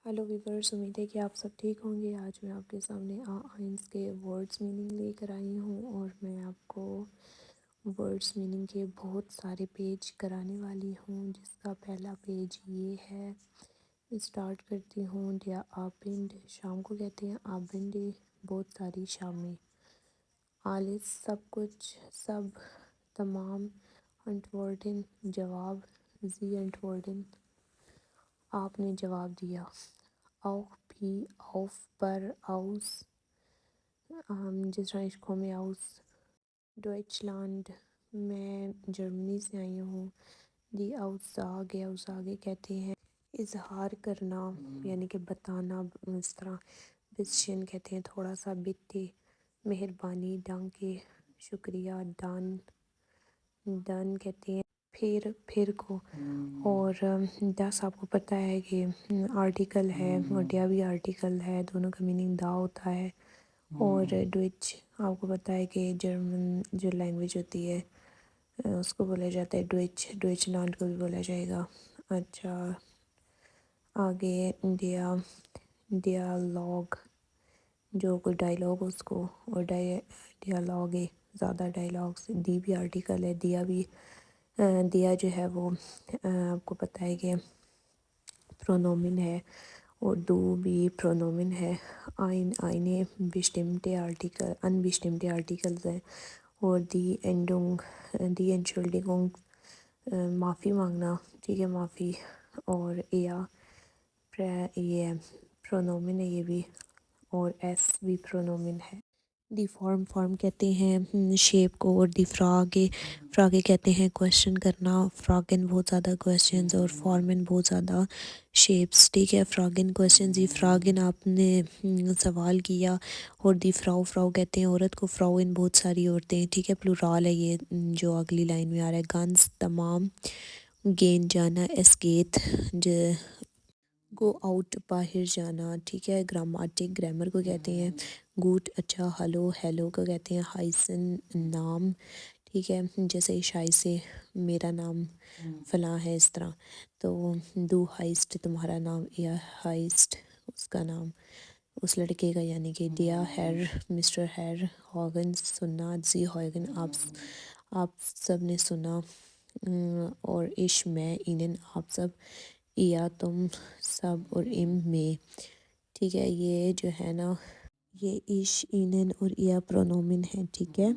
Hello viewers, امید ہے کہ آپ سب ٹھیک ہوں گے۔ آج میں آپ کے سامنے آئنس کے ورڈز میننگ لے کر آئی ہوں اور میں آپ کو ورڈز میننگ کے بہت سارے پیج کرانے والی ہوں، جس کا پہلا پیج یہ ہے۔ اسٹارٹ کرتی ہوں۔ ڈیا آبند، شام کو کہتے ہیں آبند، بہت ساری شامیں۔ آلس، سب کچھ، سب، تمام۔ انٹورڈن، جواب، زی انٹورڈن، آپ نے جواب دیا۔ اوہ بھی، اوف پر، آؤس، جس طرح عشقوں میں آؤس۔ ڈوئچلانڈ، میں جرمنی سے آئی ہوں۔ دی آؤساگے، آؤساگے کہتے ہیں اظہار کرنا یعنی کہ بتانا، اس طرح۔ بسشن کہتے ہیں تھوڑا سا، بتے، مہربانی، ڈانکے، شکریہ، ڈان، ڈن کہتے ہیں پھر کو۔ اور دس آپ کو پتہ ہے کہ آرٹیکل ہے اور ڈیا بھی آرٹیکل ہے، دونوں کا میننگ دا ہوتا ہے۔ اور ڈوئچ آپ کو پتہ ہے کہ جرمن جو لینگویج ہوتی ہے اس کو بولا جاتا ہے ڈوئچ، ڈوئچ لینڈ کو بھی بولا جائے گا۔ اچھا آگے ڈیالوگ، جو کوئی ڈائلاگ اس کو، اور ڈیالوگ ہے زیادہ ڈائلاگس۔ دی بھی آرٹیکل ہے، دیا بھی، دیا جو ہے وہ آپ کو پتہ ہے کہ پرونومن ہے، اور دو بھی پرونومن ہے۔ آئینے بسٹمٹے آرٹیکل، ان بسٹمٹے آرٹیکلز ہیں۔ اور دی انشلڈنگ، معافی مانگنا، ٹھیک ہے، معافی۔ اور یہ پرونومن ہے یہ بھی، اور ایس بھی پرونومن ہے۔ دی فارم کہتے ہیں شیپ کو، اور دی فراگے کہتے ہیں کویشچن کرنا۔ فراگن بہت زیادہ کویشچنز، اور فارمن بہت زیادہ شیپس، ٹھیک ہے۔ فراگن کویشچنز، دی فراگن آپ نے سوال کیا۔ اور دی فراؤ کہتے ہیں عورت کو، فراؤن بہت ساری عورتیں، ٹھیک ہے، پلورال ہے یہ جو اگلی لائن میں آ رہا ہے۔ گنز، تمام۔ گین، جانا۔ اسکیت، گو آؤٹ، باہر جانا، ٹھیک ہے۔ گرامیٹک، گرامر کو کہتے ہیں۔ گوٹ، اچھا۔ ہیلو کو کہتے ہیں ہائسن، نام، ٹھیک ہے، جیسے شائسے، میرا نام فلاں ہے، اس طرح۔ تو دو ہائسٹ، تمہارا نام، یا ہائسٹ اس کا نام، اس لڑکے کا، یعنی کہ دیا ہیر، مسٹر ہیر۔ ہاگن، سننا، زی ہاگن، آپ سب نے سنا۔ اور عش، میں، اینن، آپ سب، یا تم سب، اور ام، میں، ٹھیک ہے۔ یہ جو ہے نا، یہ عش، اینن اور یا پرونومن ہے، ٹھیک ہے۔